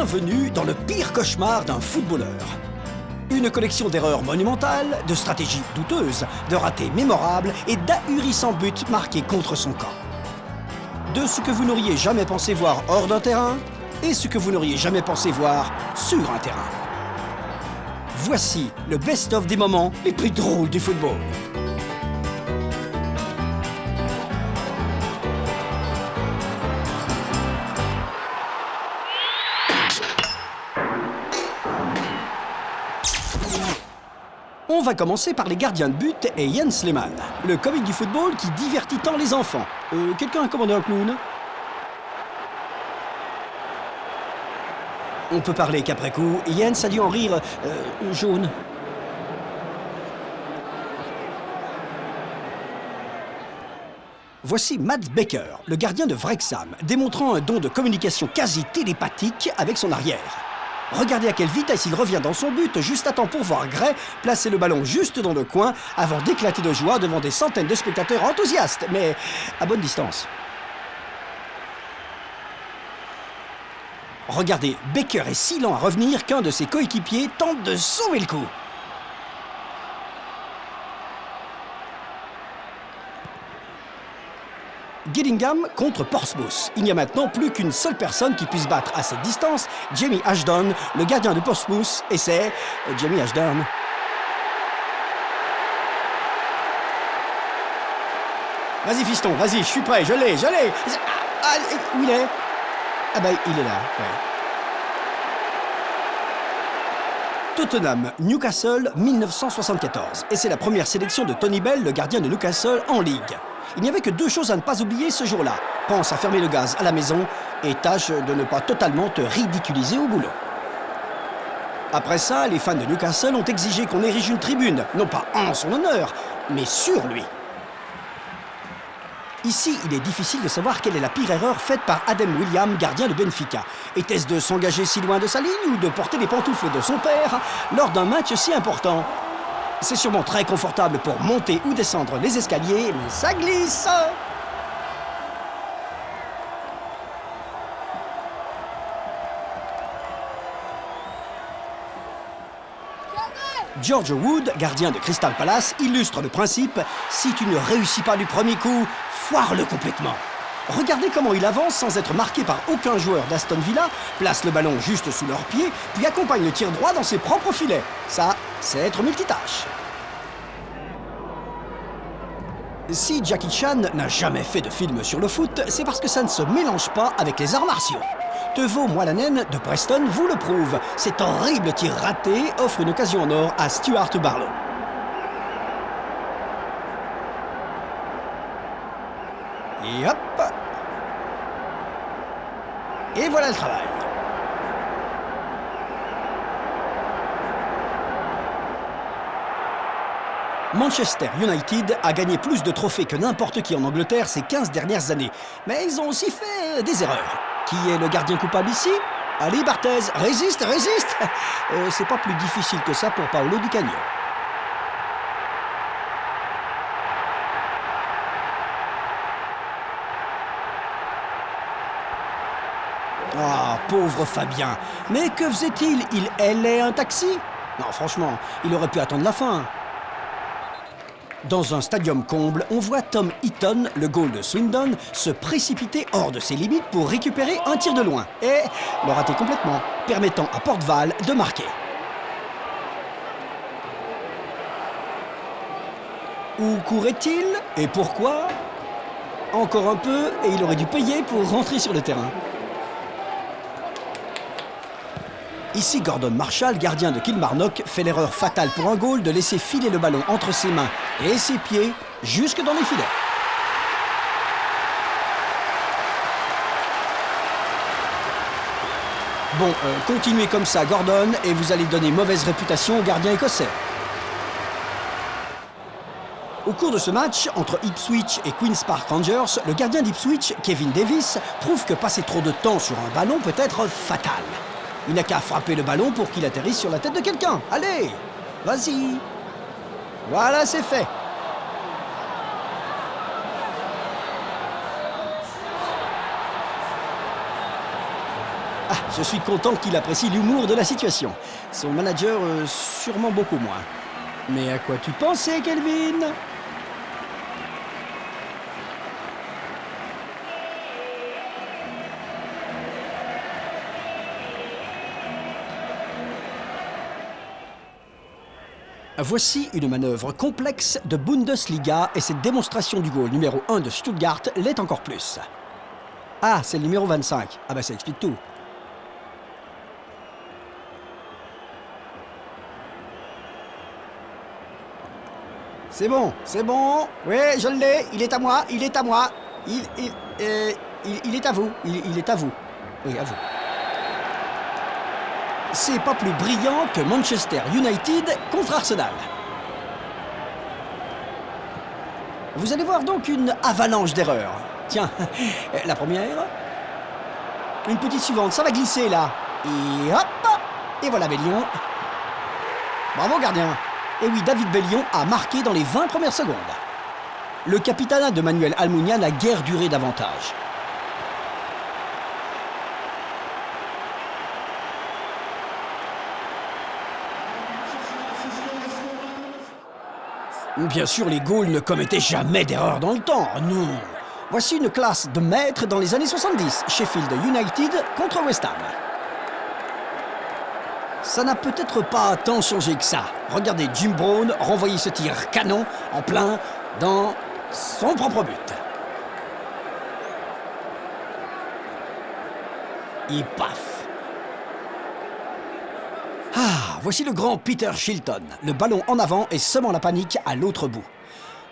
Bienvenue dans le pire cauchemar d'un footballeur. Une collection d'erreurs monumentales, de stratégies douteuses, de ratés mémorables et d'ahurissants buts marqués contre son camp. De ce que vous n'auriez jamais pensé voir hors d'un terrain et ce que vous n'auriez jamais pensé voir sur un terrain. Voici le best-of des moments les plus drôles du football. On va commencer par les gardiens de but et Jens Lehmann, le comique du football qui divertit tant les enfants. Quelqu'un a commandé un clown? On peut parler qu'après coup, Jens a dû en rire jaune. Voici Mads Becker, le gardien de Wrexham, démontrant un don de communication quasi télépathique avec son arrière. Regardez à quelle vitesse il revient dans son but, juste à temps pour voir Gray placer le ballon juste dans le coin avant d'éclater de joie devant des centaines de spectateurs enthousiastes, mais à bonne distance. Regardez, Becker est si lent à revenir qu'un de ses coéquipiers tente de sauver le coup. Gillingham contre Portsmouth. Il n'y a maintenant plus qu'une seule personne qui puisse battre à cette distance, Jamie Ashdown, le gardien de Portsmouth, et c'est Jamie Ashdown. Vas-y fiston, vas-y, je suis prêt, je l'ai. Ah, où il est? Ah bah il est là, ouais. Tottenham, Newcastle, 1974. Et c'est la première sélection de Tony Bell, le gardien de Newcastle, en Ligue. Il n'y avait que deux choses à ne pas oublier ce jour-là. Pense à fermer le gaz à la maison et tâche de ne pas totalement te ridiculiser au boulot. Après ça, les fans de Newcastle ont exigé qu'on érige une tribune, non pas en son honneur, mais sur lui. Ici, il est difficile de savoir quelle est la pire erreur faite par Adam William, gardien de Benfica. Était-ce de s'engager si loin de sa ligne ou de porter les pantoufles de son père lors d'un match si important? C'est sûrement très confortable pour monter ou descendre les escaliers, mais ça glisse! George Wood, gardien de Crystal Palace, illustre le principe « Si tu ne réussis pas du premier coup, foire-le complètement ». Regardez comment il avance sans être marqué par aucun joueur d'Aston Villa, place le ballon juste sous leurs pieds, puis accompagne le tir droit dans ses propres filets. Ça, c'est être multitâche. Si Jackie Chan n'a jamais fait de film sur le foot, c'est parce que ça ne se mélange pas avec les arts martiaux. Teuvo Moalanen de Preston vous le prouve. Cet horrible tir raté offre une occasion en or à Stuart Barlow. Et hop! Et voilà le travail. Manchester United a gagné plus de trophées que n'importe qui en Angleterre ces 15 dernières années. Mais ils ont aussi fait des erreurs. Qui est le gardien coupable ici? Ali Barthez, résiste! C'est pas plus difficile que ça pour Paolo Di Canio. Ah, pauvre Fabien. Mais que faisait-il? Il hélait un taxi? Non, franchement, il aurait pu attendre la fin. Dans un stadium comble, on voit Tom Heaton, le goal de Swindon, se précipiter hors de ses limites pour récupérer un tir de loin. Et le rater complètement, permettant à Port Vale de marquer. Où courait-il? Et pourquoi? Encore un peu, et il aurait dû payer pour rentrer sur le terrain. Ici, Gordon Marshall, gardien de Kilmarnock, fait l'erreur fatale pour un goal de laisser filer le ballon entre ses mains et ses pieds jusque dans les filets. Bon, continuez comme ça, Gordon, et vous allez donner mauvaise réputation au gardien écossais. Au cours de ce match, entre Ipswich et Queen's Park Rangers, le gardien d'Ipswich, Kevin Davis, prouve que passer trop de temps sur un ballon peut être fatal. Il n'a qu'à frapper le ballon pour qu'il atterrisse sur la tête de quelqu'un. Allez, vas-y. Voilà, c'est fait. Ah, je suis content qu'il apprécie l'humour de la situation. Son manager, sûrement beaucoup moins. Mais à quoi tu pensais, Kelvin? Voici une manœuvre complexe de Bundesliga et cette démonstration du goal numéro 1 de Stuttgart l'est encore plus. Ah, c'est le numéro 25. Ah bah ça explique tout. C'est bon, c'est bon. Oui, je l'ai. Il est à moi, il est à moi. Il est à vous. Il est à vous. Oui, à vous. C'est pas plus brillant que Manchester United contre Arsenal. Vous allez voir donc une avalanche d'erreurs. Tiens, la première. Une petite suivante, ça va glisser là. Et hop! Et voilà Bellion. Bravo gardien. Et oui, David Bellion a marqué dans les 20 premières secondes. Le capitanat de Manuel Almunia n'a guère duré davantage. Bien sûr, les Gaules ne commettaient jamais d'erreur dans le temps, non. Voici une classe de maîtres dans les années 70, Sheffield United contre West Ham. Ça n'a peut-être pas tant changé que ça. Regardez Jim Brown renvoyer ce tir canon en plein dans son propre but. Et paf! Ah, voici le grand Peter Shilton, le ballon en avant et semant la panique à l'autre bout.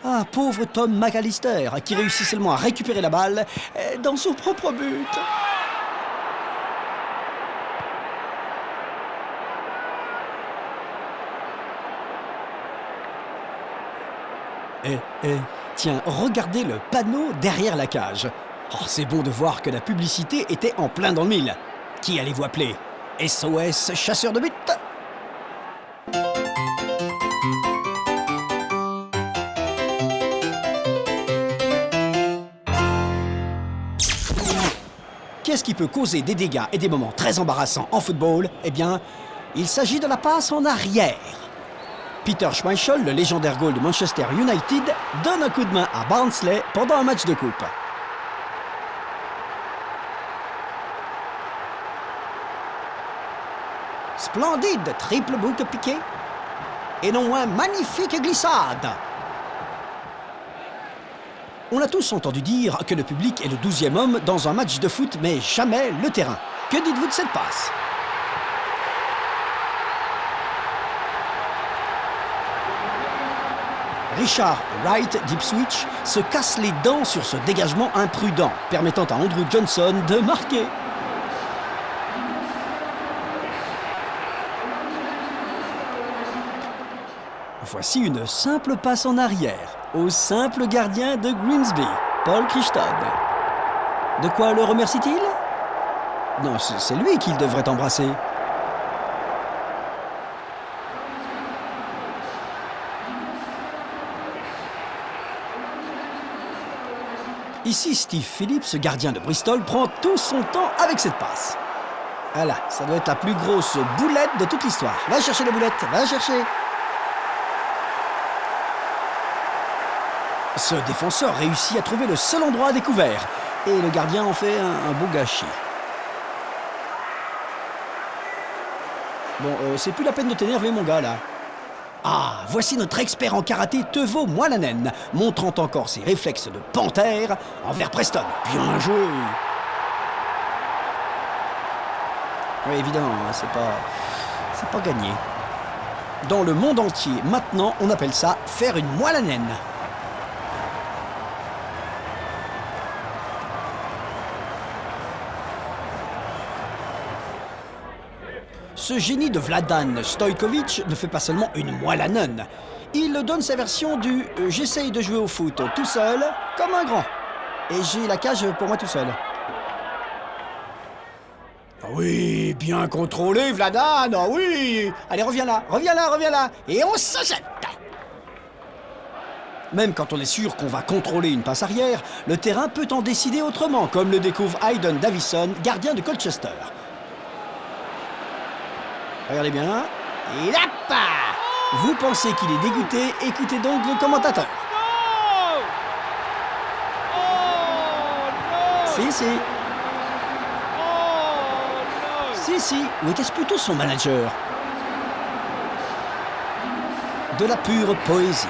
Ah, pauvre Tom McAllister, qui réussit seulement à récupérer la balle dans son propre but. Tiens, regardez le panneau derrière la cage. Oh, c'est bon de voir que la publicité était en plein dans le mille. Qui allez-vous appeler? SOS chasseur de but? Qu'est-ce qui peut causer des dégâts et des moments très embarrassants en football? Eh bien, il s'agit de la passe en arrière. Peter Schmeichel, le légendaire goal de Manchester United, donne un coup de main à Barnsley pendant un match de coupe. Splendide triple boucle piqué. Et non moins magnifique glissade. On a tous entendu dire que le public est le 12e homme dans un match de foot, mais jamais le terrain. Que dites-vous de cette passe? Richard Wright d'Ipswich se casse les dents sur ce dégagement imprudent, permettant à Andrew Johnson de marquer. Voici une simple passe en arrière au simple gardien de Grimsby, Paul Christod. De quoi le remercie-t-il? Non, c'est lui qu'il devrait embrasser. Ici, Steve Phillips, gardien de Bristol, prend tout son temps avec cette passe. Voilà, ça doit être la plus grosse boulette de toute l'histoire. Va chercher la boulette, va chercher. Ce défenseur réussit à trouver le seul endroit à découvert. Et le gardien en fait un beau gâchis. Bon, c'est plus la peine de t'énerver, mon gars, là. Ah, voici notre expert en karaté Teuvo Moalanen, montrant encore ses réflexes de panthère envers Preston. Bien joué. Oui, évidemment, c'est pas gagné. Dans le monde entier, maintenant, on appelle ça faire une Moalanen. Ce génie de Vladan Stojkovic ne fait pas seulement une Moalanen. Il donne sa version du « j'essaye de jouer au foot tout seul, comme un grand. Et j'ai la cage pour moi tout seul ». Oui, bien contrôlé, Vladan, oh oui. Allez, reviens là, et on se jette. Même quand on est sûr qu'on va contrôler une passe arrière, le terrain peut en décider autrement, comme le découvre Hayden Davison, gardien de Colchester. Regardez bien. Et là, vous pensez qu'il est dégoûté? Écoutez donc le commentateur. Si. Si. Ou était-ce plutôt son manager? De la pure poésie.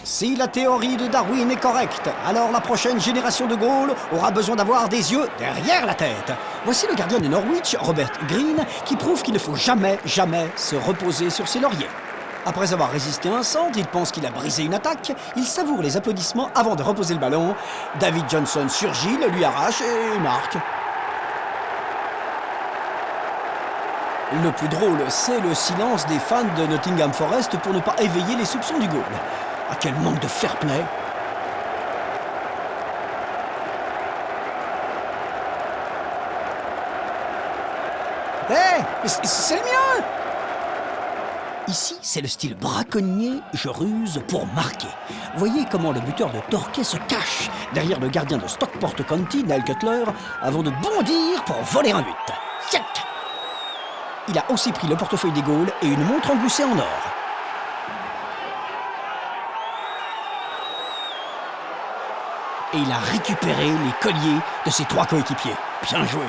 Si la théorie de Darwin est correcte, alors la prochaine génération de Gaules aura besoin d'avoir des yeux derrière la tête. Voici le gardien de Norwich, Robert Greene, qui prouve qu'il ne faut jamais se reposer sur ses lauriers. Après avoir résisté à un centre, il pense qu'il a brisé une attaque, il savoure les applaudissements avant de reposer le ballon. David Johnson surgit, le lui arrache et marque. Le plus drôle, c'est le silence des fans de Nottingham Forest pour ne pas éveiller les soupçons du goal. Ah, quel manque de fair-play! Hé, c'est le mien! Ici, c'est le style braconnier, je ruse pour marquer. Voyez comment le buteur de Torquay se cache derrière le gardien de Stockport County, Neil Cutler, avant de bondir pour voler un but. Tchac! Il a aussi pris le portefeuille des Gaules et une montre en gousset en or. Et il a récupéré les colliers de ses 3 coéquipiers. Bien joué.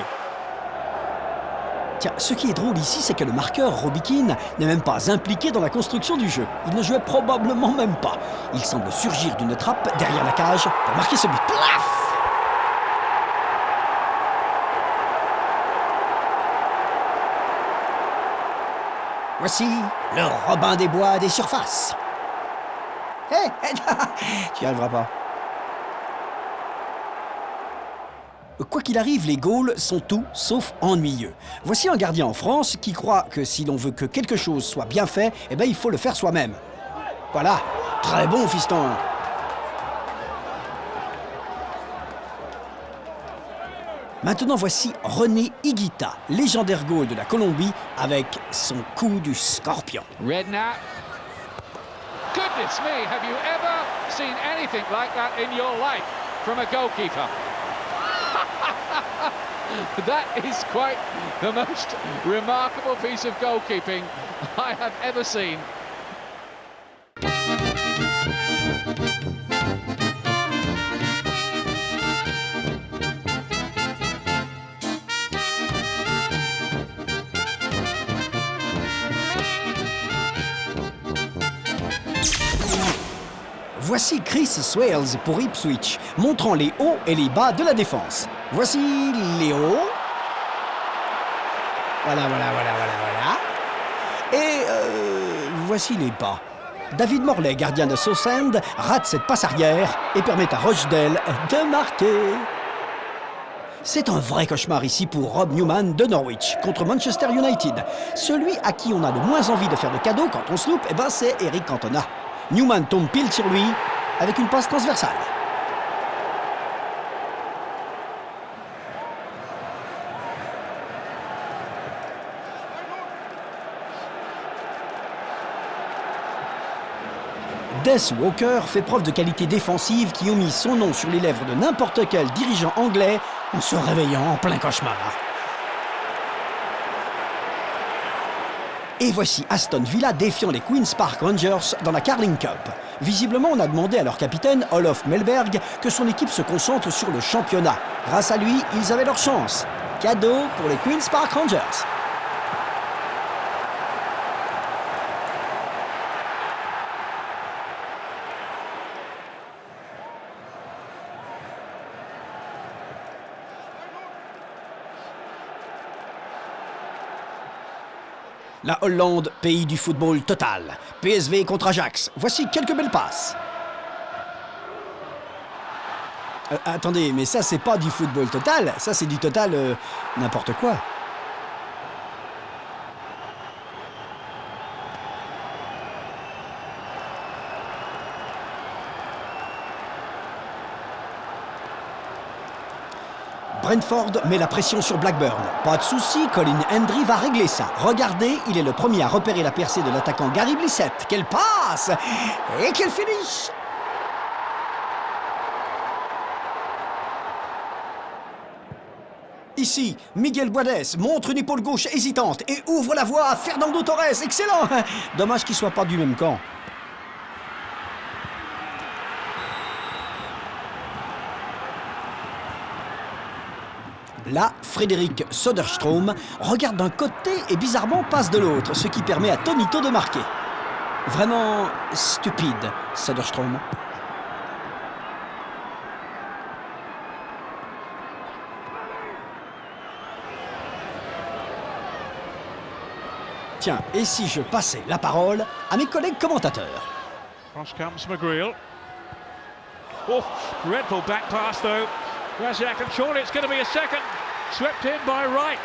Tiens, ce qui est drôle ici, c'est que le marqueur, Robbie Keane, n'est même pas impliqué dans la construction du jeu. Il ne jouait probablement même pas. Il semble surgir d'une trappe derrière la cage pour marquer ce but. Plaf! Voici le Robin des Bois des surfaces. Hé, tu n'y arriveras pas. Quoi qu'il arrive, les Gaules sont tout sauf ennuyeux. Voici un gardien en France qui croit que si l'on veut que quelque chose soit bien fait, eh ben il faut le faire soi-même. Voilà, très bon fiston. Maintenant voici René Higuita, légendaire Gaule de la Colombie, avec son coup du scorpion. Redknapp. Goodness me, have you ever seen anything like that in your life from a goalkeeper? That is quite the most remarkable piece of goalkeeping I have ever seen. Voici Chris Swales pour Ipswich, montrant les hauts et les bas de la défense. Voici les hauts. Voilà. Et voici les bas. David Morley, gardien de Southend, rate cette passe arrière et permet à Rochdale de marquer. C'est un vrai cauchemar ici pour Rob Newman de Norwich contre Manchester United. Celui à qui on a le moins envie de faire de cadeaux quand on se loupe, eh ben c'est Eric Cantona. Newman tombe pile sur lui avec une passe transversale. Des Walker fait preuve de qualité défensive qui ont mis son nom sur les lèvres de n'importe quel dirigeant anglais en se réveillant en plein cauchemar. Et voici Aston Villa défiant les Queen's Park Rangers dans la Carling Cup. Visiblement, on a demandé à leur capitaine, Olof Mellberg, que son équipe se concentre sur le championnat. Grâce à lui, ils avaient leur chance. Cadeau pour les Queen's Park Rangers. La Hollande, pays du football total. PSV contre Ajax. Voici quelques belles passes. Attendez, mais ça, c'est pas du football total. Ça, c'est du total n'importe quoi. Brentford met la pression sur Blackburn. Pas de souci, Colin Hendry va régler ça. Regardez, il est le premier à repérer la percée de l'attaquant Gary Blissett. Quelle passe! Et quel finish! Ici, Miguel Boades montre une épaule gauche hésitante et ouvre la voie à Fernando Torres. Excellent! Dommage qu'il ne soit pas du même camp. Là, Frédéric Söderström regarde d'un côté et bizarrement passe de l'autre, ce qui permet à Tonito de marquer. Vraiment stupide, Söderström. Tiens, et si je passais la parole à mes collègues commentateurs? Cross comes McGreal. Oh, dreadful back pass though. Razak, and surely it's going to be a second. Swept in by Reich.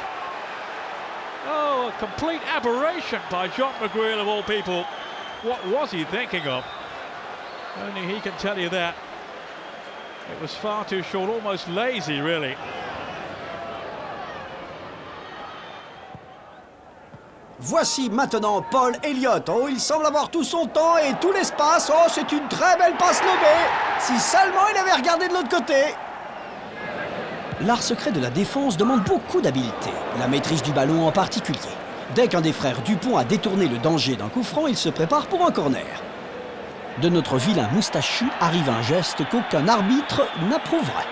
Oh, a complete aberration by John McGreal of all people. What was he thinking of? Only he can tell you that. It was far too short, almost lazy really. Voici maintenant Paul Elliott. Oh, il semble avoir tout son temps et tout l'espace. Oh, c'est une très belle passe lobée. Si seulement il avait regardé de l'autre côté. L'art secret de la défense demande beaucoup d'habileté, la maîtrise du ballon en particulier. Dès qu'un des frères Dupont a détourné le danger d'un coup franc, il se prépare pour un corner. De notre vilain moustachu arrive un geste qu'aucun arbitre n'approuverait.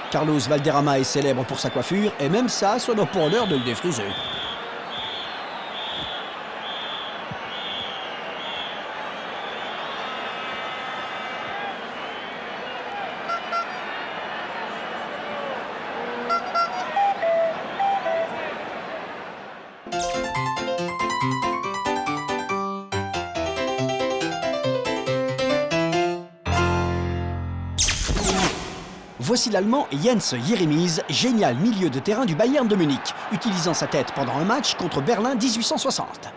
Carlos Valderrama est célèbre pour sa coiffure, et même ça, ça n'a pas l'air de le défriser. Voici l'Allemand Jens Jeremies, génial milieu de terrain du Bayern de Munich, utilisant sa tête pendant un match contre Berlin 1860.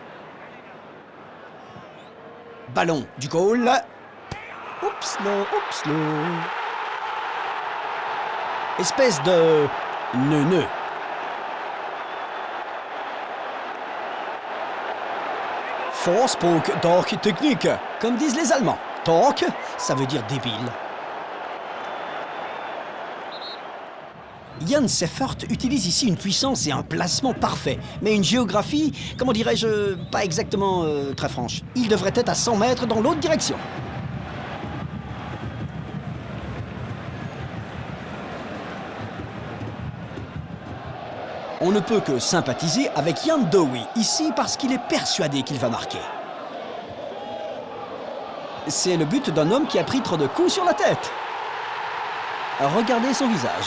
Ballon du goal. Oups, non. Espèce de neuneu. Vorsprung durch Technik, comme disent les Allemands. Torque, ça veut dire débile. Jan Seffert utilise ici une puissance et un placement parfait, mais une géographie, comment dirais-je, pas exactement très franche. Il devrait être à 100 mètres dans l'autre direction. On ne peut que sympathiser avec Jan Dowie, ici parce qu'il est persuadé qu'il va marquer. C'est le but d'un homme qui a pris trop de coups sur la tête. Regardez son visage.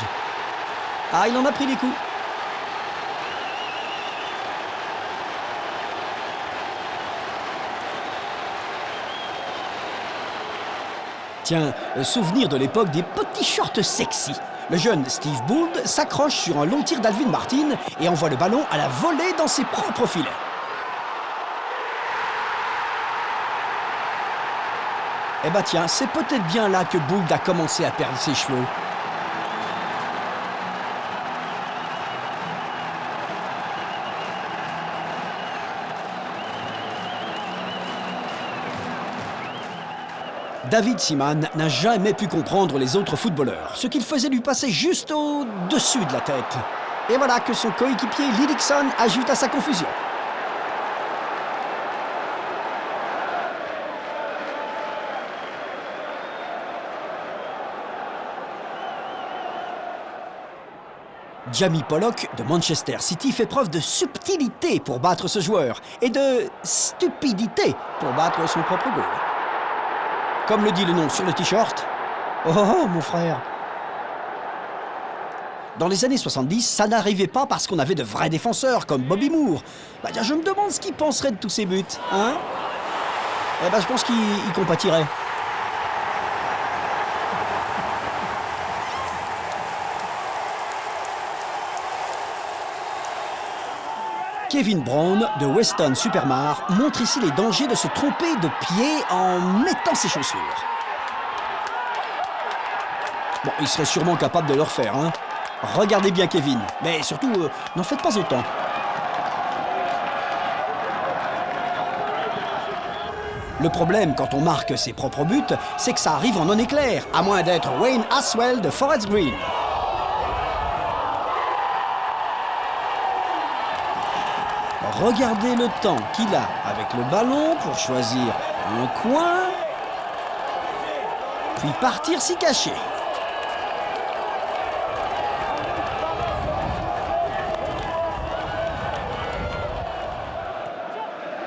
Ah, il en a pris des coups. Tiens, souvenir de l'époque des petits shorts sexy. Le jeune Steve Bould s'accroche sur un long tir d'Alvin Martin et envoie le ballon à la volée dans ses propres filets. Eh ben tiens, c'est peut-être bien là que Bould a commencé à perdre ses cheveux. David Seaman n'a jamais pu comprendre les autres footballeurs, ce qu'il faisait lui passer juste au-dessus de la tête. Et voilà que son coéquipier Lee Dixon ajoute à sa confusion. Jamie Pollock de Manchester City fait preuve de subtilité pour battre ce joueur et de stupidité pour battre son propre goal. Comme le dit le nom sur le t-shirt. Oh, mon frère. Dans les années 70, ça n'arrivait pas parce qu'on avait de vrais défenseurs comme Bobby Moore. Bah, je me demande ce qu'il penserait de tous ces buts, hein? Eh ben, je pense qu'il compatirait. Kevin Brown de Weston-super-Mare montre ici les dangers de se tromper de pied en mettant ses chaussures. Bon, il serait sûrement capable de le refaire, hein. Regardez bien Kevin, mais surtout, n'en faites pas autant. Le problème quand on marque ses propres buts, c'est que ça arrive en non-éclair, à moins d'être Wayne Aswell de Forest Green. Regardez le temps qu'il a avec le ballon pour choisir un coin, puis partir s'y cacher.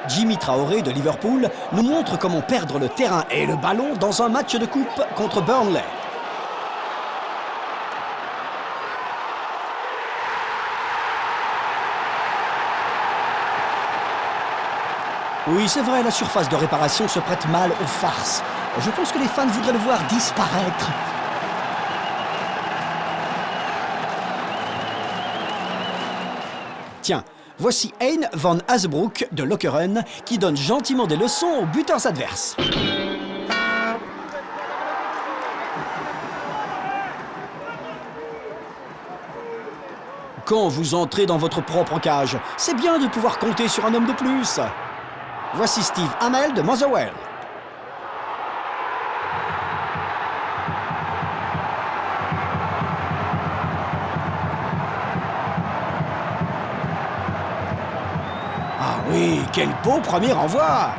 Jimmy Traoré de Liverpool nous montre comment perdre le terrain et le ballon dans un match de coupe contre Burnley. Oui, c'est vrai, la surface de réparation se prête mal aux farces. Je pense que les fans voudraient le voir disparaître. Tiens, voici Hein van Hazebroek de Lokeren qui donne gentiment des leçons aux buteurs adverses. Quand vous entrez dans votre propre cage, c'est bien de pouvoir compter sur un homme de plus. Voici Steve Amell de Motherwell. Ah oui, quel beau premier envoi!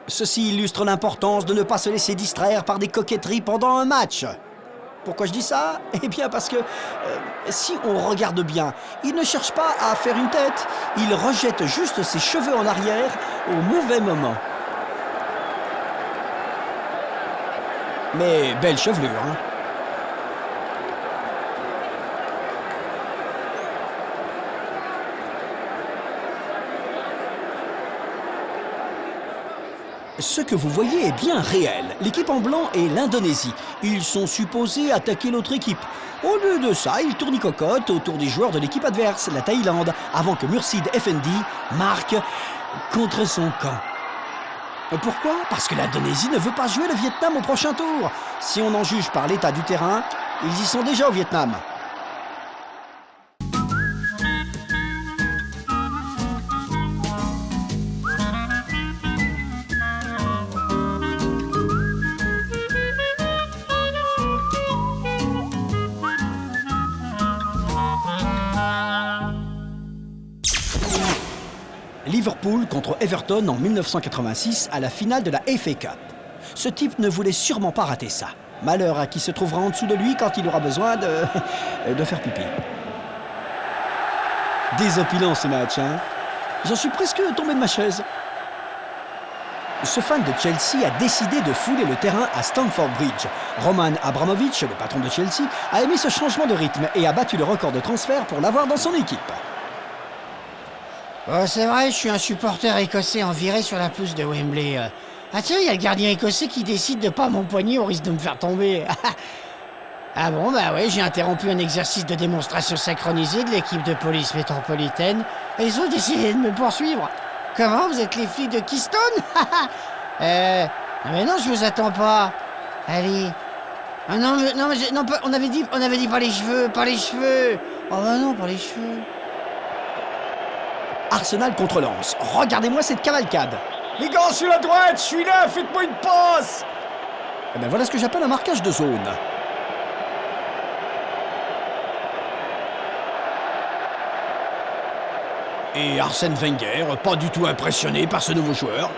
Ceci illustre l'importance de ne pas se laisser distraire par des coquetteries pendant un match. Pourquoi je dis ça? Eh bien parce que si on regarde bien, il ne cherche pas à faire une tête, il rejette juste ses cheveux en arrière au mauvais moment. Mais belle chevelure, hein? Ce que vous voyez est bien réel. L'équipe en blanc est l'Indonésie. Ils sont supposés attaquer l'autre équipe. Au lieu de ça, ils tournicocotent autour des joueurs de l'équipe adverse, la Thaïlande, avant que Mursid Effendi marque contre son camp. Pourquoi? Parce que l'Indonésie ne veut pas jouer le Vietnam au prochain tour. Si on en juge par l'état du terrain, ils y sont déjà au Vietnam. Liverpool contre Everton en 1986 à la finale de la FA Cup. Ce type ne voulait sûrement pas rater ça. Malheur à qui se trouvera en dessous de lui quand il aura besoin de faire pipi. Désopilant ce match, hein? J'en suis presque tombé de ma chaise. Ce fan de Chelsea a décidé de fouler le terrain à Stamford Bridge. Roman Abramovich, le patron de Chelsea, a aimé ce changement de rythme et a battu le record de transfert pour l'avoir dans son équipe. Oh, c'est vrai, je suis un supporter écossais en virée sur la pelouse de Wembley. Ah tiens, il y a le gardien écossais qui décide de pas m'empoigner au risque de me faire tomber. Ah bon, bah ouais, j'ai interrompu un exercice de démonstration synchronisée de l'équipe de police métropolitaine et ils ont décidé de me poursuivre. Comment, vous êtes les flics de Keystone? Mais non, je vous attends pas. Allez. Ah non, non, on avait dit pas les cheveux, pas les cheveux. Oh bah non, pas les cheveux. Arsenal contre Lens. Regardez-moi cette cavalcade. Les gars, sur la droite, je suis là, faites-moi une passe. Eh ben voilà ce que j'appelle un marquage de zone. Et Arsène Wenger, pas du tout impressionné par ce nouveau joueur.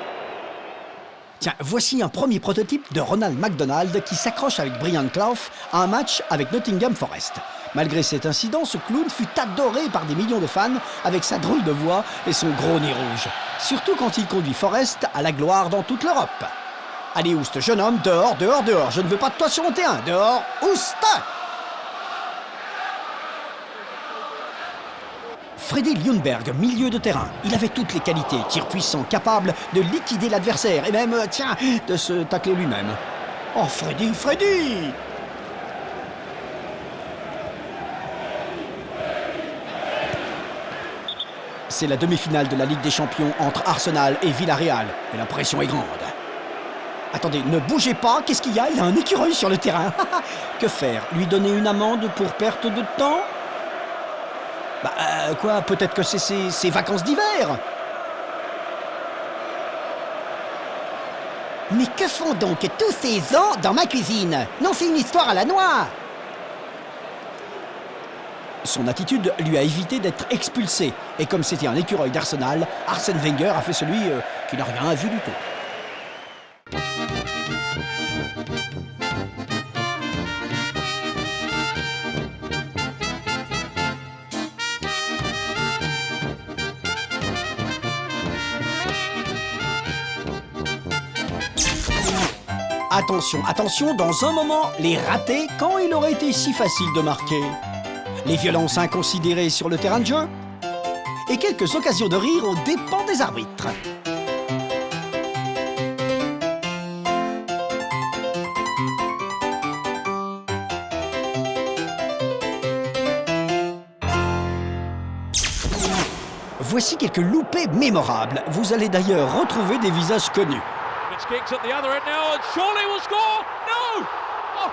Tiens, voici un premier prototype de Ronald McDonald qui s'accroche avec Brian Clough à un match avec Nottingham Forest. Malgré cet incident, ce clown fut adoré par des millions de fans avec sa drôle de voix et son gros nez rouge. Surtout quand il conduit Forest à la gloire dans toute l'Europe. Allez, Oust, jeune homme, dehors, dehors, dehors. Je ne veux pas de toi sur mon terrain. Dehors, Oust! Freddy Ljungberg, milieu de terrain. Il avait toutes les qualités, tir puissant, capable de liquider l'adversaire et même, tiens, de se tacler lui-même. Oh, Freddy! C'est la demi-finale de la Ligue des Champions entre Arsenal et Villarreal, et la pression est grande. Attendez, ne bougez pas, qu'est-ce qu'il y a? Il y a un écureuil sur le terrain. Que faire? Lui donner une amende pour perte de temps? Quoi, peut-être que c'est ses vacances d'hiver? Mais que font donc tous ces ans dans ma cuisine? Non, c'est une histoire à la noix. Son attitude lui a évité d'être expulsé. Et comme c'était un écureuil d'Arsenal, Arsène Wenger a fait celui qui n'a rien vu du tout. Attention, attention, dans un moment, les ratés quand il aurait été si facile de marquer. Les violences inconsidérées sur le terrain de jeu. Et quelques occasions de rire aux dépens des arbitres. Voici quelques loupés mémorables. Vous allez d'ailleurs retrouver des visages connus. It's kicks at the other end now, and surely will score. No! Oh.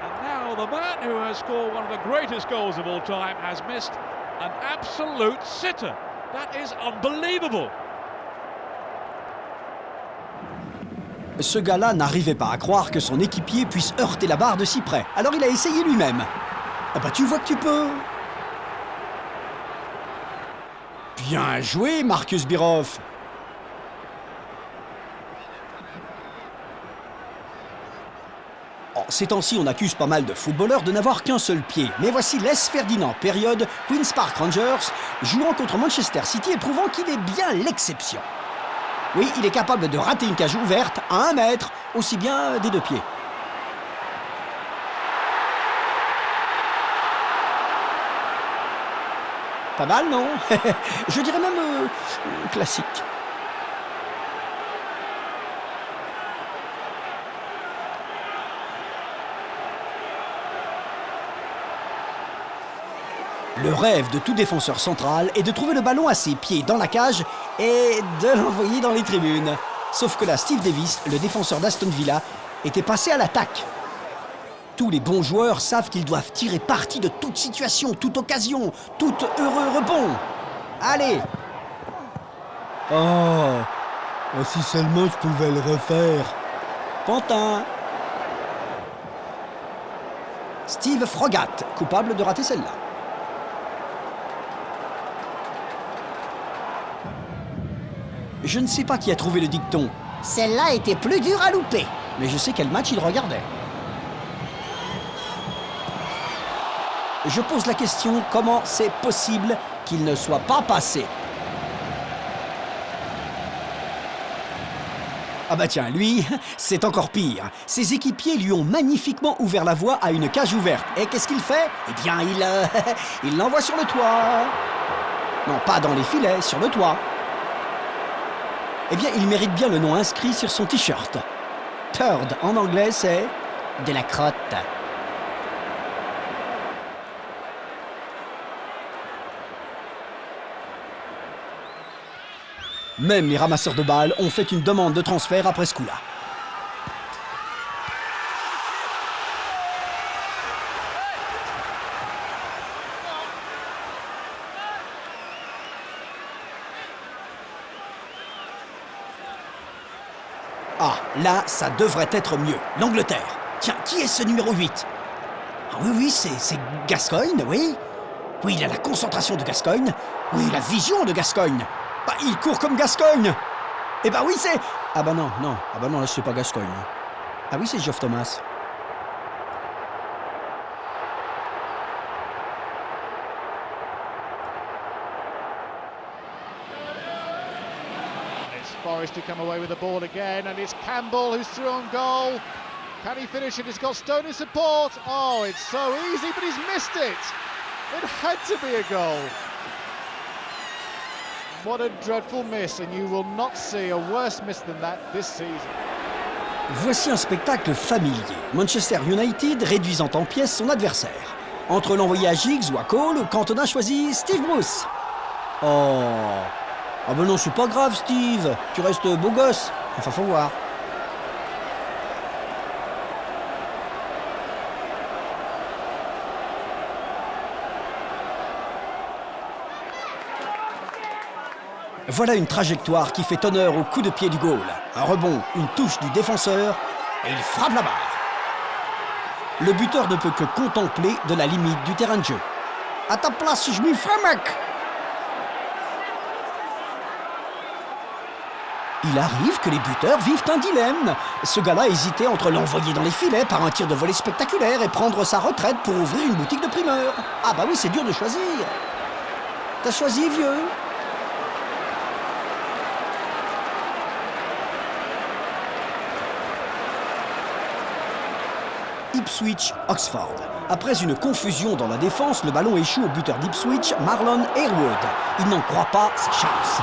And now the man who has scored one of the greatest goals of all time has missed an absolute sitter. That is unbelievable. Ce gars-là n'arrivait pas à croire que son équipier puisse heurter la barre de si près. Alors il a essayé lui-même. Ah bah tu vois que tu peux. Bien joué, Marcus Bierhoff. Ces temps-ci, on accuse pas mal de footballeurs de n'avoir qu'un seul pied. Mais voici Les Ferdinand, période Queen's Park Rangers, jouant contre Manchester City et prouvant qu'il est bien l'exception. Oui, il est capable de rater une cage ouverte à 1 mètre, aussi bien des 2 pieds. Pas mal, non? Je dirais même classique. Le rêve de tout défenseur central est de trouver le ballon à ses pieds dans la cage et de l'envoyer dans les tribunes. Sauf que là, Steve Davis, le défenseur d'Aston Villa, était passé à l'attaque. Tous les bons joueurs savent qu'ils doivent tirer parti de toute situation, toute occasion, tout heureux rebond. Allez! Oh, si seulement je pouvais le refaire. Pantin. Steve Frogat, coupable de rater celle-là. Je ne sais pas qui a trouvé le dicton. Celle-là était plus dure à louper. Mais je sais quel match il regardait. Je pose la question, comment c'est possible qu'il ne soit pas passé? Ah bah tiens, lui, c'est encore pire. Ses équipiers lui ont magnifiquement ouvert la voie à une cage ouverte. Et qu'est-ce qu'il fait? Eh bien, il l'envoie sur le toit. Non, pas dans les filets, sur le toit. Eh bien, il mérite bien le nom inscrit sur son t-shirt. Third, en anglais, c'est... de la crotte. Même les ramasseurs de balles ont fait une demande de transfert après ce coup-là. Ah, là, ça devrait être mieux. L'Angleterre. Tiens, qui est ce numéro 8? Ah oui, c'est Gascoigne, oui. Oui, il a la concentration de Gascoigne. Oui, la vision de Gascoigne. Bah, il court comme Gascoigne. Eh bah oui, c'est... Ah bah non. Ah bah non, là, c'est pas Gascoigne. Ah oui, c'est Geoff Thomas. Forrest to come away with the ball again, and it's Campbell who's through on goal. Can he finish it? He's got Stone in support. Oh, it's so easy, but he's missed it. It had to be a goal. What a dreadful miss, and you will not see a worse miss than that this season. Voici un spectacle familier. Manchester United réduisant en pièces son adversaire. Entre l'envoyer à Giggs ou à Cole, Cantona choisit Steve Bruce. Oh, Ah ben non, c'est pas grave, Steve. Tu restes beau gosse. Enfin, faut voir. Voilà une trajectoire qui fait honneur au coup de pied du goal. Un rebond, une touche du défenseur, et il frappe la barre. Le buteur ne peut que contempler de la limite du terrain de jeu. À ta place, je m'y ferai, mec! Il arrive que les buteurs vivent un dilemme. Ce gars-là hésitait entre l'envoyer dans les filets par un tir de volée spectaculaire et prendre sa retraite pour ouvrir une boutique de primeurs. Ah bah oui, c'est dur de choisir. T'as choisi, vieux? Ipswich-Oxford. Après une confusion dans la défense, le ballon échoue au buteur d'Ipswich, Marlon Harewood. Il n'en croit pas sa chance.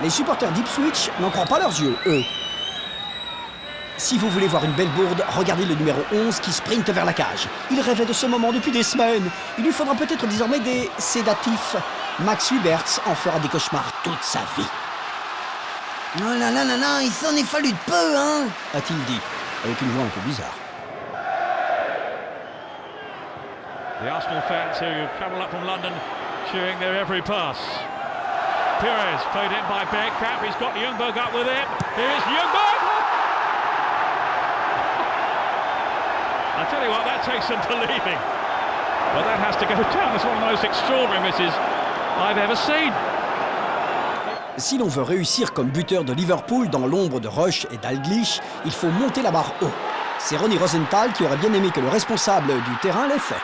Les supporters d'Ipswich n'en croient pas leurs yeux, eux. Si vous voulez voir une belle bourde, regardez le numéro 11 qui sprinte vers la cage. Il rêvait de ce moment depuis des semaines. Il lui faudra peut-être désormais des sédatifs. Max Huberts en fera des cauchemars toute sa vie. Oh là là là là, il s'en est fallu de peu, hein? A-t-il dit, avec une voix un peu bizarre. The Arsenal fans who travel up from London cheering their every pass. Pires played in by Bergkamp. He's got Ljungberg up with him. Here's Ljungberg! I tell you what, that takes some believing. But that has to go down as one of the most extraordinary misses I've ever seen. Si l'on veut réussir comme buteur de Liverpool dans l'ombre de Rush et Dalglish, il faut monter la barre haut. C'est Ronnie Rosenthal qui aurait bien aimé que le responsable du terrain l'ait fait.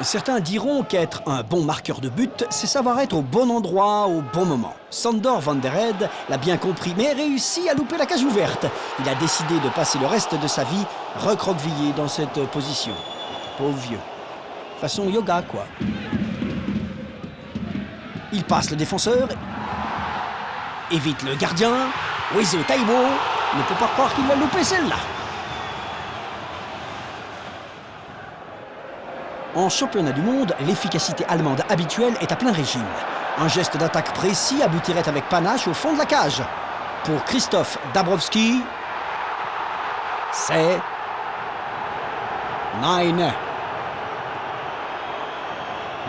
Certains diront qu'être un bon marqueur de but, c'est savoir être au bon endroit, au bon moment. Sander van der Heide l'a bien compris, mais réussit à louper la cage ouverte. Il a décidé de passer le reste de sa vie recroquevillé dans cette position. Pauvre vieux. Façon yoga, quoi. Il passe le défenseur, évite le gardien. Wezo Taiwo ne peut pas croire qu'il l'a loupé celle-là. En championnat du monde, l'efficacité allemande habituelle est à plein régime. Un geste d'attaque précis aboutirait avec panache au fond de la cage. Pour Christoph Dabrowski, c'est 9.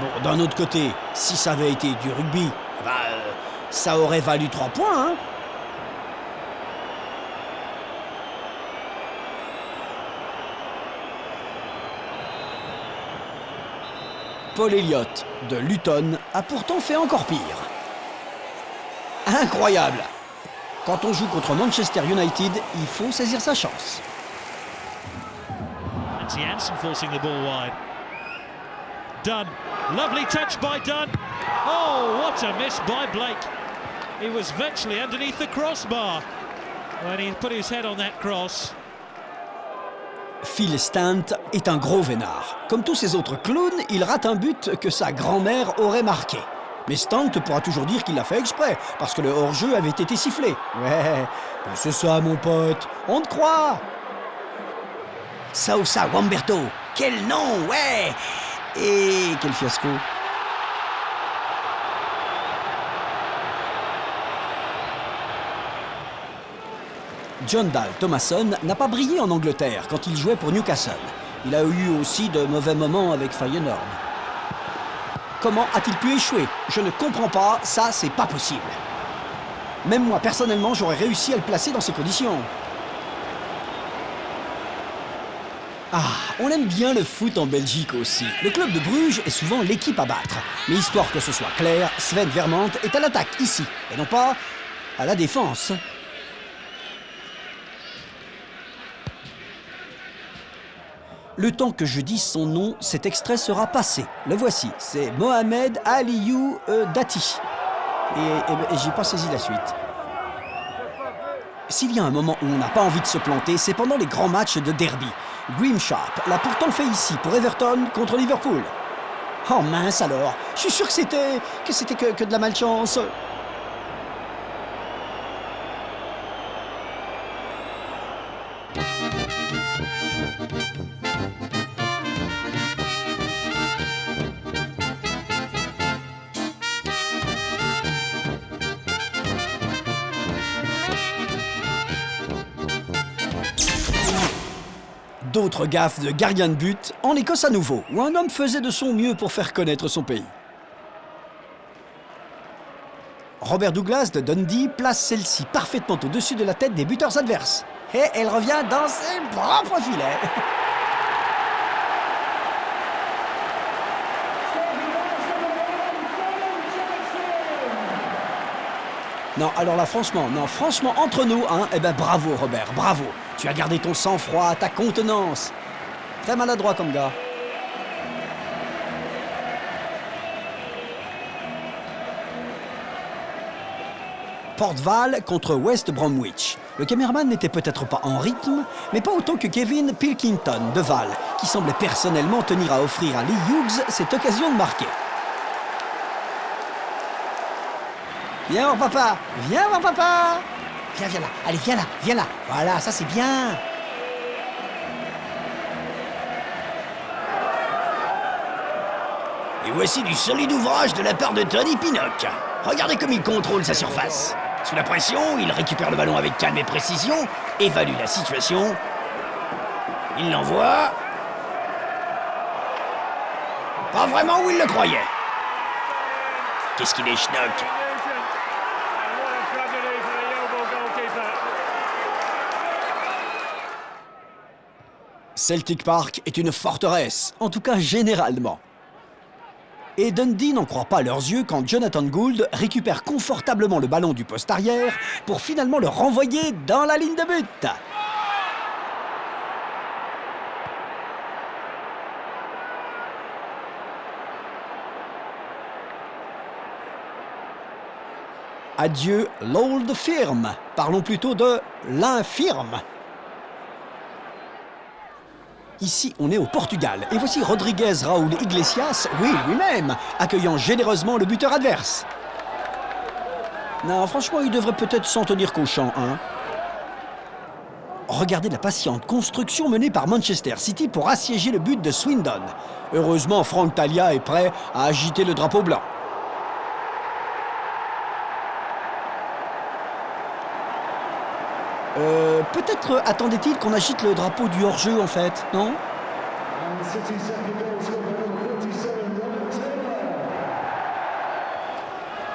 Bon, d'un autre côté, si ça avait été du rugby, ça aurait valu 3 points, hein. Paul Elliott de Luton a pourtant fait encore pire. Incroyable! Quand on joue contre Manchester United, il faut saisir sa chance. It's Janssen forcing the ball wide. Dunn, lovely touch by Dunn. Oh, what a miss by Blake. He was virtually underneath the crossbar when he put his head on that cross. Phil Stant est un gros vénard. Comme tous ces autres clowns, il rate un but que sa grand-mère aurait marqué. Mais Stant pourra toujours dire qu'il l'a fait exprès, parce que le hors-jeu avait été sifflé. Ouais, c'est ça, mon pote, on te croit. Sousa Wamberto, quel nom, ouais. Et quel fiasco. John Dahl Thomason n'a pas brillé en Angleterre quand il jouait pour Newcastle. Il a eu aussi de mauvais moments avec Feyenoord. Comment a-t-il pu échouer? Je ne comprends pas, ça c'est pas possible. Même moi personnellement, j'aurais réussi à le placer dans ces conditions. Ah, on aime bien le foot en Belgique aussi. Le club de Bruges est souvent l'équipe à battre. Mais histoire que ce soit clair, Sven Vermand est à l'attaque ici, et non pas à la défense. Le temps que je dise son nom, cet extrait sera passé. Le voici, c'est Mohamed Aliou Dati. Et j'ai pas saisi la suite. S'il y a un moment où on n'a pas envie de se planter, c'est pendant les grands matchs de derby. Grim Sharp l'a pourtant fait ici pour Everton contre Liverpool. Oh mince alors, je suis sûr que c'était que de la malchance. D'autres gaffes de gardien de but en Écosse à nouveau, où un homme faisait de son mieux pour faire connaître son pays. Robert Douglas de Dundee place celle-ci parfaitement au-dessus de la tête des buteurs adverses. Et elle revient dans ses propres filets. Non, alors là, franchement, entre nous, hein, eh ben bravo Robert, bravo. Tu as gardé ton sang-froid, ta contenance. Très maladroit comme gars. Port Vale contre West Bromwich. Le caméraman n'était peut-être pas en rythme, mais pas autant que Kevin Pilkington de Vale, qui semblait personnellement tenir à offrir à Lee Hughes cette occasion de marquer. Viens mon papa, viens mon papa. Viens là, allez viens là. Voilà, ça c'est bien. Et voici du solide ouvrage de la part de Tony Pinnock. Regardez comme il contrôle sa surface. Sous la pression, il récupère le ballon avec calme et précision, évalue la situation. Il l'envoie. Pas vraiment où il le croyait. Qu'est-ce qu'il est schnock. Celtic Park est une forteresse, en tout cas généralement. Et Dundee n'en croit pas leurs yeux quand Jonathan Gould récupère confortablement le ballon du poste arrière pour finalement le renvoyer dans la ligne de but. Adieu l'Old Firm, parlons plutôt de l'infirme. Ici, on est au Portugal, et voici Rodrigues Raúl Iglesias, oui, lui-même, accueillant généreusement le buteur adverse. Non, franchement, il devrait peut-être s'en tenir qu'au champ, hein. Regardez la patiente construction menée par Manchester City pour assiéger le but de Swindon. Heureusement, Franck Talia est prêt à agiter le drapeau blanc. Peut-être attendait-il qu'on agite le drapeau du hors-jeu, en fait, non?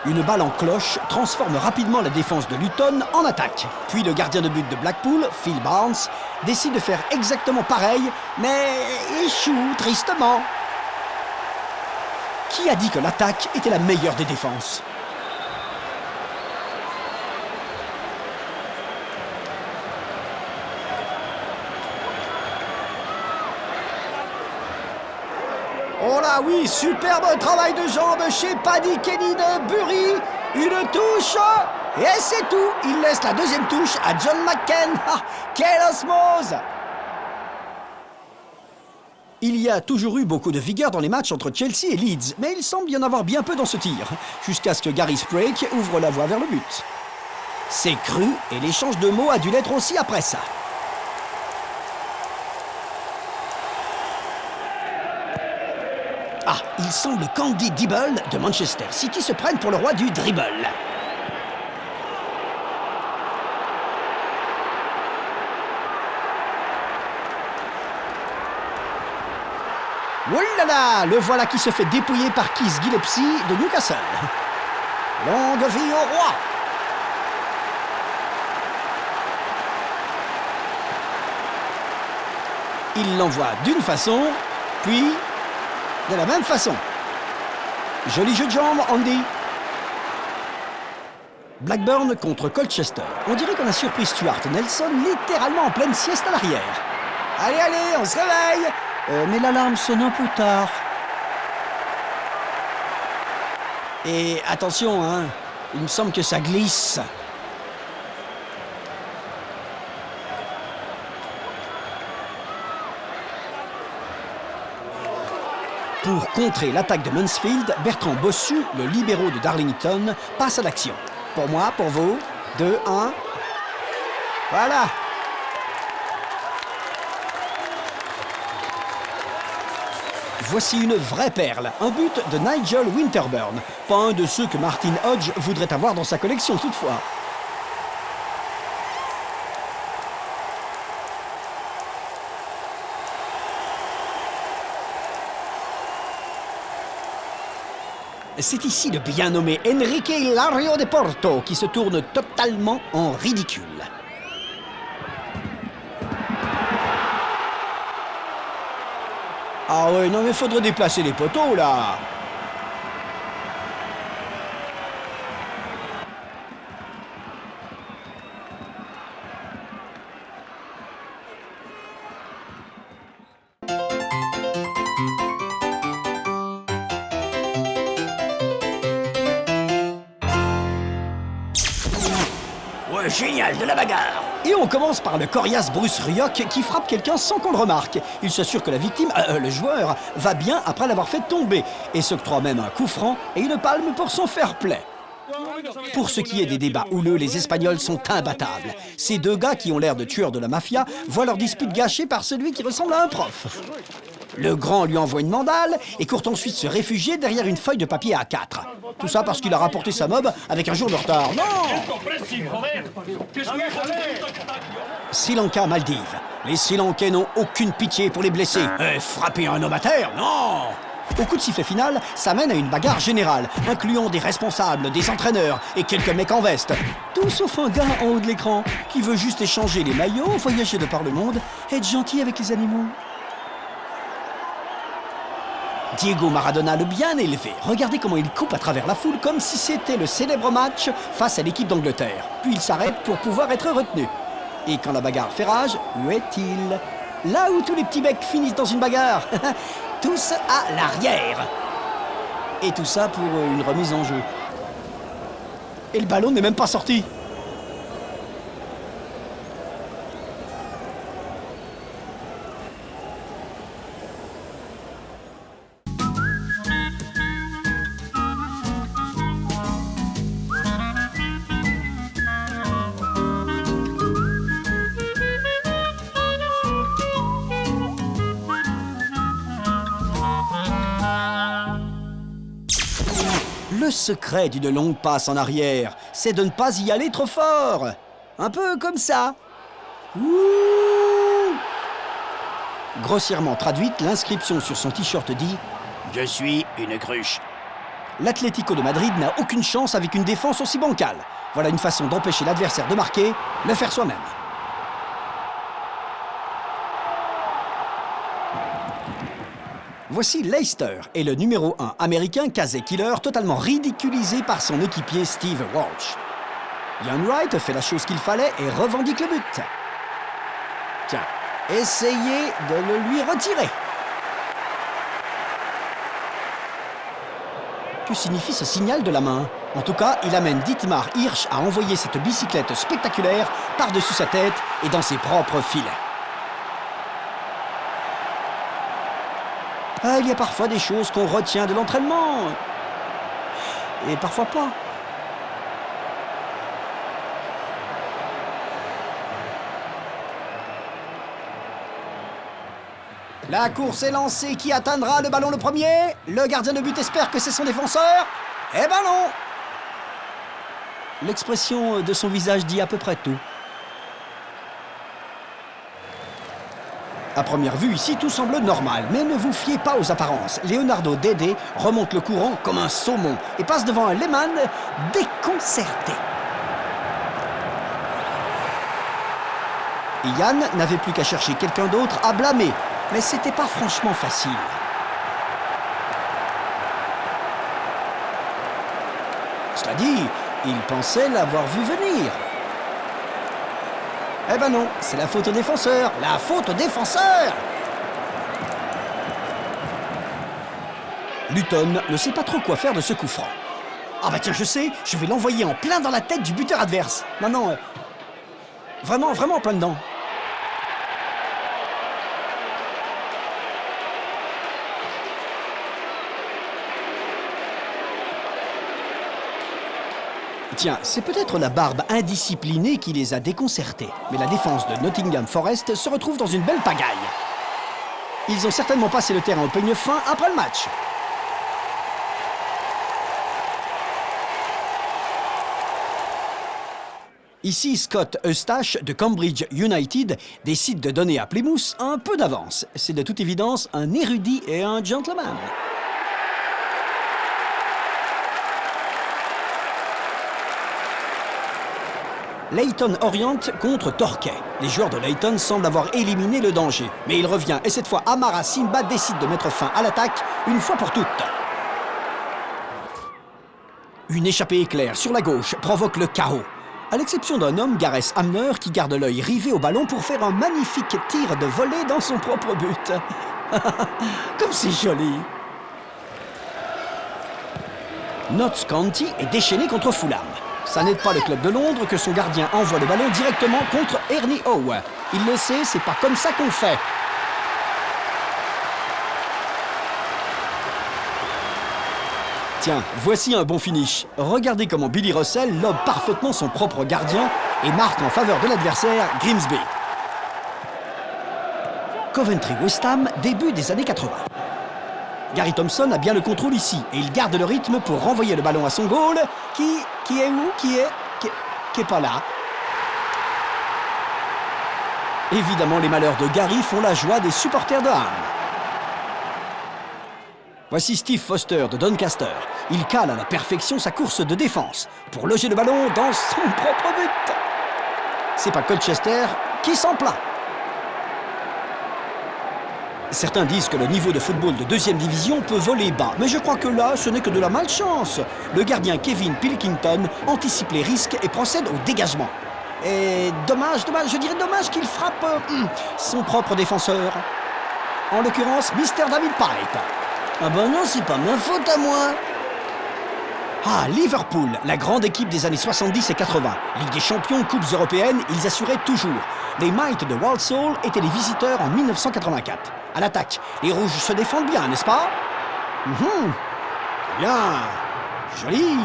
Une balle en cloche transforme rapidement la défense de Luton en attaque. Puis le gardien de but de Blackpool, Phil Barnes, décide de faire exactement pareil, mais échoue tristement. Qui a dit que l'attaque était la meilleure des défenses? Oh là oui, superbe travail de jambes chez Paddy Kenny de Bury. Une touche et c'est tout. Il laisse la deuxième touche à John McCain. Ah, quelle osmose! Il y a toujours eu beaucoup de vigueur dans les matchs entre Chelsea et Leeds, mais il semble y en avoir bien peu dans ce tir, jusqu'à ce que Gary Sprake ouvre la voie vers le but. C'est cru et l'échange de mots a dû l'être aussi après ça. Ah, il semble qu'Andy Dibble de Manchester City se prenne pour le roi du dribble. Oulala, le voilà qui se fait dépouiller par Keith Gillespie de Newcastle. Longue vie au roi. Il l'envoie d'une façon, puis de la même façon. Joli jeu de jambes, Andy. Blackburn contre Colchester. On dirait qu'on a surpris Stuart Nelson littéralement en pleine sieste à l'arrière. Allez, allez, on se réveille. Mais l'alarme sonne un peu tard. Et attention, hein, il me semble que ça glisse. Pour contrer l'attaque de Mansfield, Bertrand Bossu, le libéraux de Darlington, passe à l'action. Pour moi, pour vous, 2, 1. Voilà. Voici une vraie perle, un but de Nigel Winterburn. Pas un de ceux que Martin Hodge voudrait avoir dans sa collection toutefois. C'est ici le bien nommé Enrique Hilario de Porto qui se tourne totalement en ridicule. Ah ouais, non mais faudrait déplacer les poteaux là. Ouais, génial, de la bagarre. Et on commence par le coriace Bruce Rioch qui frappe quelqu'un sans qu'on le remarque. Il s'assure que la victime, le joueur, va bien après l'avoir fait tomber et s'octroie même un coup franc et une palme pour son fair play. Pour ce qui est des débats houleux, les Espagnols sont imbattables. Ces deux gars qui ont l'air de tueurs de la mafia voient leur dispute gâchée par celui qui ressemble à un prof. Le grand lui envoie une mandale et court ensuite se réfugier derrière une feuille de papier A4. Tout ça parce qu'il a rapporté sa mob avec un jour de retard. Non! Sri Lanka, Maldives. Les Sri Lankais n'ont aucune pitié pour les blessés. Frapper un homme à terre? Non! Au coup de sifflet final, ça mène à une bagarre générale, incluant des responsables, des entraîneurs et quelques mecs en veste. Tout sauf un gars en haut de l'écran qui veut juste échanger les maillots, voyager de par le monde, être gentil avec les animaux. Diego Maradona, le bien élevé. Regardez comment il coupe à travers la foule comme si c'était le célèbre match face à l'équipe d'Angleterre. Puis il s'arrête pour pouvoir être retenu. Et quand la bagarre fait rage, où est-il? Là où tous les petits mecs finissent dans une bagarre. Tous à l'arrière. Et tout ça pour une remise en jeu. Et le ballon n'est même pas sorti. Le secret d'une longue passe en arrière, c'est de ne pas y aller trop fort. Un peu comme ça. Ouh. Grossièrement traduite, l'inscription sur son t-shirt dit « Je suis une cruche ». L'Atlético de Madrid n'a aucune chance avec une défense aussi bancale. Voilà une façon d'empêcher l'adversaire de marquer, le faire soi-même. Voici Leicester et le numéro 1 américain Casey Killer totalement ridiculisé par son équipier Steve Walsh. Ian Wright fait la chose qu'il fallait et revendique le but. Tiens, essayez de le lui retirer. Que signifie ce signal de la main? En tout cas, il amène Dietmar Hirsch à envoyer cette bicyclette spectaculaire par-dessus sa tête et dans ses propres filets. Ah, il y a parfois des choses qu'on retient de l'entraînement. Et parfois pas. La course est lancée. Qui atteindra le ballon le premier? Le gardien de but espère que c'est son défenseur. Eh ben non! L'expression de son visage dit à peu près tout. À première vue, ici, tout semble normal, mais ne vous fiez pas aux apparences. Leonardo Dede remonte le courant comme un saumon et passe devant un Lehmann déconcerté. Yann n'avait plus qu'à chercher quelqu'un d'autre à blâmer, mais c'était pas franchement facile. Cela dit, il pensait l'avoir vu venir. Eh ben non, c'est la faute au défenseur. La faute au défenseur! Luton ne sait pas trop quoi faire de ce coup franc. Ah bah tiens, je sais, je vais l'envoyer en plein dans la tête du buteur adverse. Non, vraiment en plein dedans. Tiens, c'est peut-être la barbe indisciplinée qui les a déconcertés. Mais la défense de Nottingham Forest se retrouve dans une belle pagaille. Ils ont certainement passé le terrain au peigne fin après le match. Ici, Scott Eustache de Cambridge United décide de donner à Plymouth un peu d'avance. C'est de toute évidence un érudit et un gentleman. Leyton Orient contre Torquay. Les joueurs de Leyton semblent avoir éliminé le danger. Mais il revient et cette fois Amara Simba décide de mettre fin à l'attaque une fois pour toutes. Une échappée éclair sur la gauche provoque le chaos. À l'exception d'un homme, Gareth Hamner, qui garde l'œil rivé au ballon pour faire un magnifique tir de volée dans son propre but. Comme c'est joli. Notts County est déchaîné contre Fulham. Ça n'aide pas le club de Londres que son gardien envoie le ballon directement contre Ernie Howe. Il le sait, c'est pas comme ça qu'on fait. Tiens, voici un bon finish. Regardez comment Billy Russell lobe parfaitement son propre gardien et marque en faveur de l'adversaire Grimsby. Coventry West Ham, début des années 80. Gary Thompson a bien le contrôle ici et il garde le rythme pour renvoyer le ballon à son goal qui est où qui est pas là. Évidemment, les malheurs de Gary font la joie des supporters de Ham. Voici Steve Foster de Doncaster. Il cale à la perfection sa course de défense pour loger le ballon dans son propre but. C'est pas Colchester qui s'en plaint. Certains disent que le niveau de football de deuxième division peut voler bas, mais je crois que là, ce n'est que de la malchance. Le gardien Kevin Pilkington anticipe les risques et procède au dégagement. Et dommage qu'il frappe son propre défenseur. En l'occurrence, Mr. David Pipe. Ah ben non, c'est pas ma faute à moi. Ah, Liverpool, la grande équipe des années 70 et 80. Ligue des champions, coupes européennes, ils assuraient toujours. Les Mites de Walsall étaient les visiteurs en 1984. À l'attaque, les Rouges se défendent bien, n'est-ce pas? Bien, joli.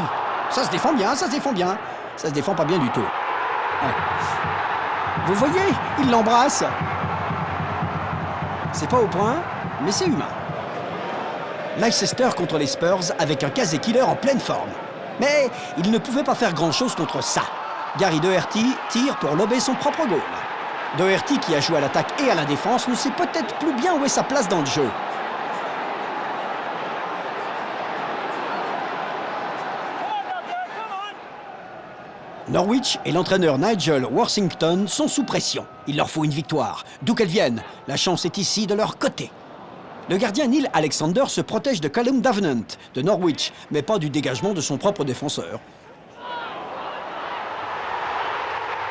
Ça se défend bien, ça se défend bien. Ça se défend pas bien du tout. Ouais. Vous voyez, il l'embrasse. C'est pas au point, mais c'est humain. Leicester contre les Spurs avec un Casey Killer en pleine forme. Mais il ne pouvait pas faire grand-chose contre ça. Gary Doherty tire pour lober son propre goal. Doherty, qui a joué à l'attaque et à la défense, ne sait peut-être plus bien où est sa place dans le jeu. Norwich et l'entraîneur Nigel Worthington sont sous pression. Il leur faut une victoire, d'où qu'elle vienne. La chance est ici de leur côté. Le gardien Neil Alexander se protège de Callum Davenant de Norwich, mais pas du dégagement de son propre défenseur.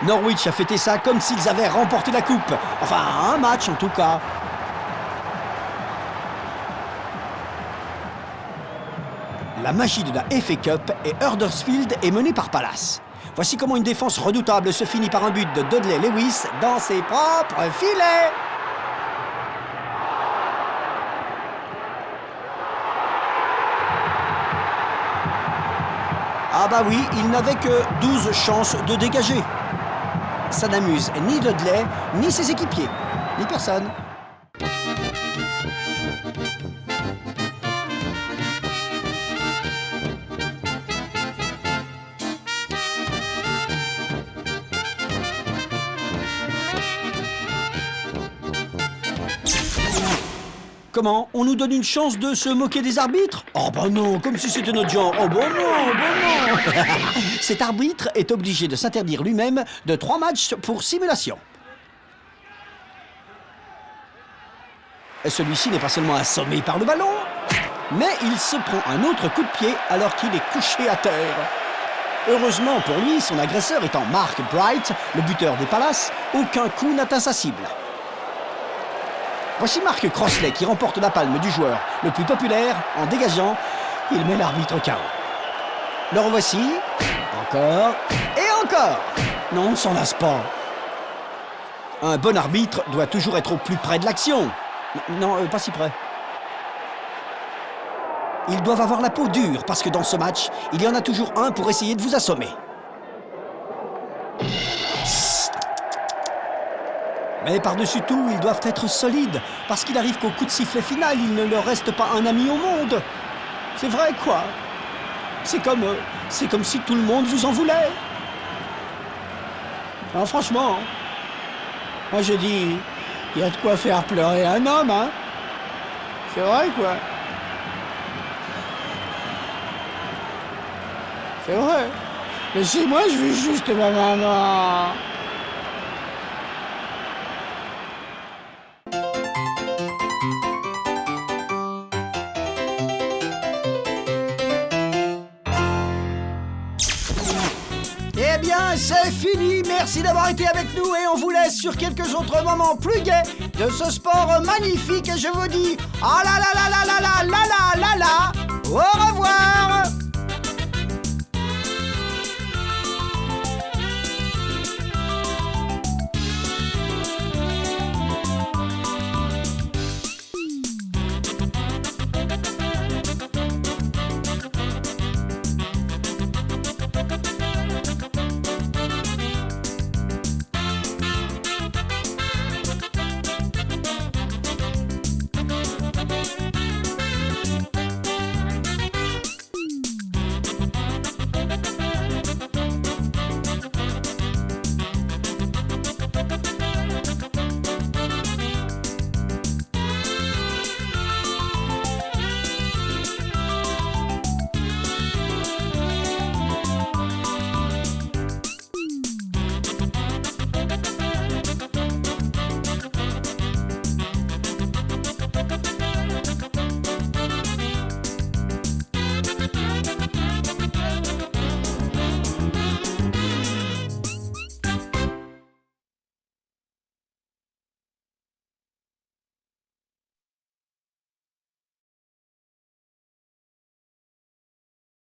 Norwich a fêté ça comme s'ils avaient remporté la coupe. Enfin, un match en tout cas. La magie de la FA Cup et Huddersfield est menée par Palace. Voici comment une défense redoutable se finit par un but de Dudley Lewis dans ses propres filets. Ah bah oui, il n'avait que 12 chances de dégager. Ça n'amuse ni Dudley, ni ses équipiers, ni personne. Comment? On nous donne une chance de se moquer des arbitres? Oh bah non, comme si c'était notre genre. Oh bah non. Cet arbitre est obligé de s'interdire lui-même de 3 matchs pour simulation. Celui-ci n'est pas seulement assommé par le ballon, mais il se prend un autre coup de pied alors qu'il est couché à terre. Heureusement pour lui, son agresseur étant Mark Bright, le buteur des Palaces, aucun coup n'atteint sa cible. Voici Mark Crossley qui remporte la palme du joueur le plus populaire en dégageant. Il met l'arbitre KO. Le revoici. Encore. Et encore. Non, on ne s'en lasse pas. Un bon arbitre doit toujours être au plus près de l'action. Non, pas si près. Ils doivent avoir la peau dure parce que dans ce match, il y en a toujours un pour essayer de vous assommer. Mais par-dessus tout, ils doivent être solides, parce qu'il arrive qu'au coup de sifflet final, il ne leur reste pas un ami au monde. C'est vrai, quoi. C'est comme si tout le monde vous en voulait. Alors, franchement, moi je dis, il y a de quoi faire pleurer un homme, hein. C'est vrai, quoi. C'est vrai. Laissez-moi, je veux juste ma maman. Eh bien, c'est fini. Merci d'avoir été avec nous et on vous laisse sur quelques autres moments plus gais de ce sport magnifique. Et je vous dis, ah là là là là là là là là là